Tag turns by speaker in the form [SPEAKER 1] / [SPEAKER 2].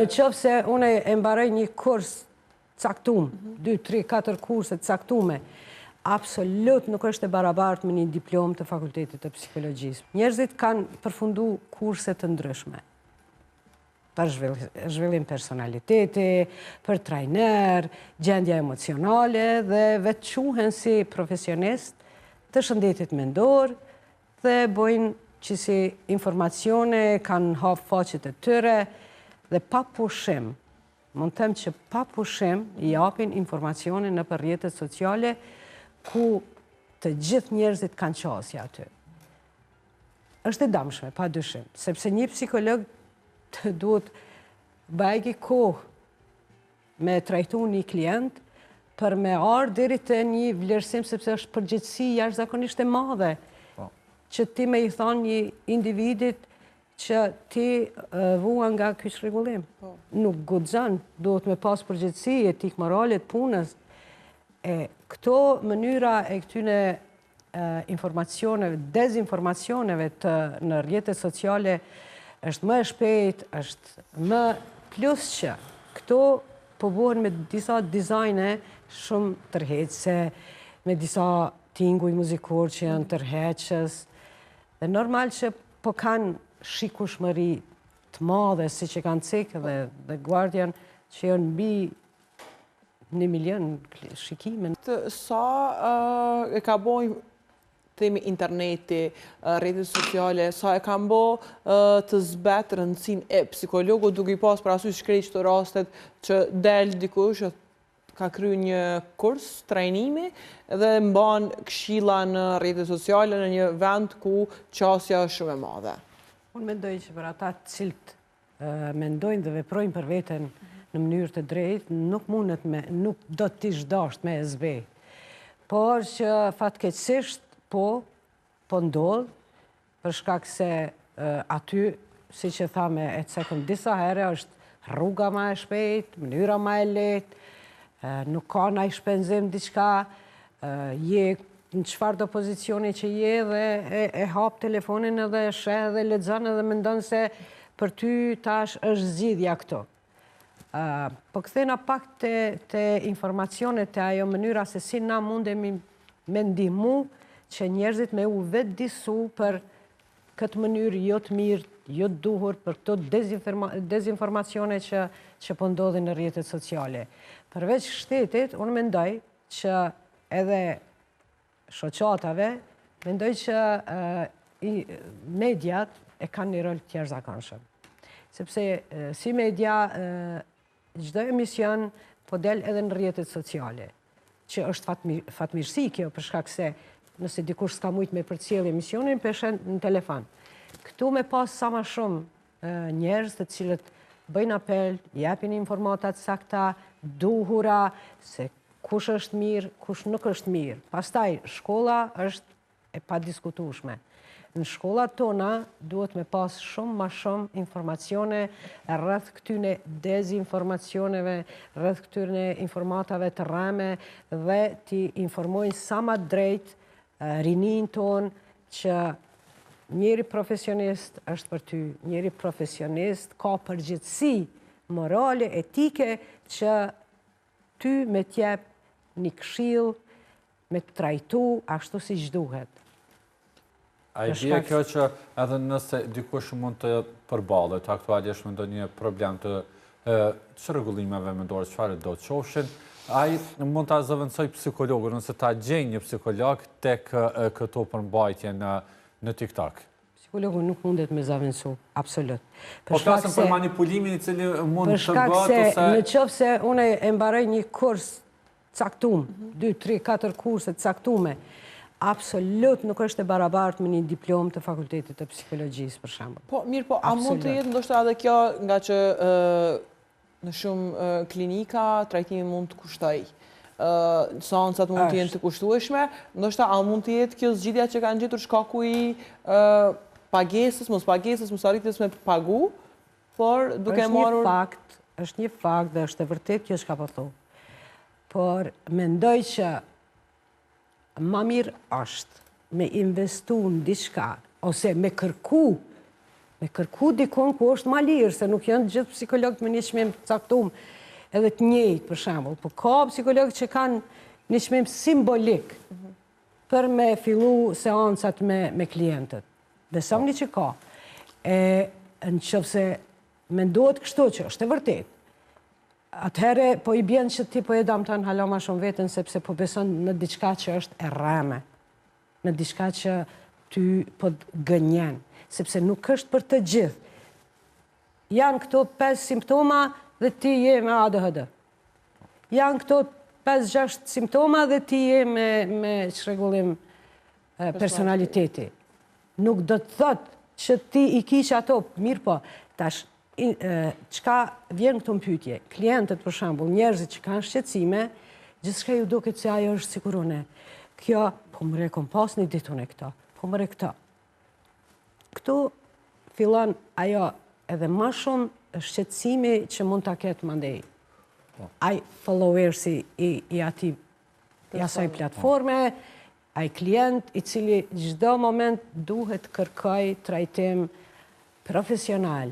[SPEAKER 1] Në qoftë se une e mbaroj një kurs caktum, 2, 3, 4 kurse caktume, absolut nuk është e barabartë me një diplomë të fakultetit të psikologjisë. Njerëzit kanë përfundu kurse të ndryshme. Për zhvillim personaliteti, për trajner, gjendja emocionale dhe vetë quhen si profesionist të shëndetit mendor dhe bojnë që si informacione kanë hapë faqet e tyre dhe pa pushim, mund të them që pa pushim i japin informacione në për rrjetet sociale ku të gjithë njerëzit kanë qasja aty. Është e damshme, pa dyshim, sepse një psikolog të duhet bajgi kohë me trajtu një klient për me ardhë deri të një vlerësim, sepse është përgjithësi jashtëzakonisht e madhe, që ti me i thonë një individit që ti vua nga ky çrregullim. Nuk guxon, duhet me pas përgjithësi, etik morale të punës. Këto mënyra e këtyne informacioneve, dezinformacioneve në rrjetet sociale është më e shpejt, është më plus që këto po bëhen me disa dizajne shumë tërheqëse, me disa tinguj muzikor që janë tërheqës, dhe normal që po kanë shikueshmëri të madhe, si që kanë Cek dhe The Guardian, që janë mbi 1 milion shikime.
[SPEAKER 2] Sa e ka bojnë temi interneti, rrjetet sociale, sa e kanë bo të zbet rëndësin e psikologu, duke i pas për asysh shkrejt të rastet që del dikush ka kryu një kurs, trajnimi, dhe mban këshilla në rrjetet sociale në një vend ku qasja është shumë e madhe.
[SPEAKER 1] Unë mendoj që për ata cilët mendojnë dhe veprojnë për veten në mënyrë të drejtë, nuk do t'ish dasht me SB. Por që fatkeqësisht po ndodh, për shkak se aty, si që thame e cekëm disa herë, është rruga ma e shpejt, mënyra ma e lehtë, nuk ka na i shpenzim diçka, je në çfarë do pozicioni që je dhe e hap telefonin edhe sheh dhe lexon edhe mendon se për ty tash është zgjidhja këto. Po kthena pak te informacionet, te ajo mënyra se si na mundemi me ndihmu që njerëzit me u vetë disu për këtë mënyrë jo të mirë, jo të duhur, për këto dezinformacione që po ndodhin në rrjetet sociale. Përveç shtetit, unë mendoj që edhe shoqatave, mendoj që mediat e kanë një rol të jashtëzakonshëm. Sepse si media, çdo emision po del edhe në rrjetet sociale, që është fatmirësi kjo, për shkak se nëse dikush s'ka mujt me përcjell emisionin, peshen në telefon. Këtu me pas sa më shumë njerëz të cilët bëjnë apel, japin informatat sakta, duhura, se kush është mirë, kush nuk është mirë. Pastaj, shkolla është e padiskutueshme. Në shkollat tona duhet me pas shumë ma shumë informacione rreth këtyne dezinformacioneve, rreth këtyne informatave të rreme dhe t'i informojnë sa ma drejt rinin ton që njeri profesionist është për ty, njeri profesionist ka përgjithësi morale, etike që ty me t'jep një këshill, me të trajtu ashtu si duhet.
[SPEAKER 3] A i bje kjo që edhe nëse dikush mund të përballet aktualisht me ndonjë problem të çrregullimeve mendore, çfarë do të qofshin, ai mund ta zëvendësoj psikologun nëse ta gjejë një psikolog tek këto përmbajtje në TikTok.
[SPEAKER 1] Psikologu nuk mundet me zavendësu, absolut.
[SPEAKER 3] Po flasëm për manipulimin i cili mund të bëhet ose...
[SPEAKER 1] Për shkak se në qoftë se une e mbaroj një kurs caktum, 2, 3, 4 kurse caktume, absolut nuk është e barabartë me një diplomë të fakultetit të psikologjisë, për shembull.
[SPEAKER 2] Po, mirë, po, a mund të jetë ndoshta edhe kjo nga që në shumë klinika trajtimi mund të kushtoj? Seancat mund të jenë të kushtueshme, ndoshta a mund të jetë kjo zgjidhja që kanë gjetur shkaku i pagesës, mos arritjes me pagu, por duke marrur...
[SPEAKER 1] është një fakt dhe është e vërtet kjo çka po thu. Por mendoj që ma mirë është me investu në diçka, ose me kërku Me kërku dikon ku është ma lirë, se nuk janë gjithë psikologët me një çmim të caktuar edhe të njëjtë, për shembull. Po ka psikologët që kanë një çmim simbolik për me fillu seancat me klientët. Besoni që ka. Në qoftë se mendohet kështu që është e vërtet, atëherë po i bjen që ti po e damton hala ma shumë veten sepse po beson në diçka që është e rreme, në diçka që ty po gënjen, sepse nuk është për të gjithë. Janë këto 5 simptoma dhe ti je me ADHD. Janë këto 5-6 simptoma dhe ti je me çrregullim personaliteti. Nuk do të thotë që ti i kish ato, mirë po, tash, çka vjen këto pyetje? Klientët, për shembull, njerëzit që kanë shqetësime, gjithçka ju duket se ajo është sigurone. Kjo, po më rekon pas një ditun e këto, po më re këto. Këtu fillon ajo edhe më shumë shqetësimi që mund ta ketë mandej. Ai followersi i asaj platforme, ai klient i cili çdo moment duhet kërkoj trajtim profesional.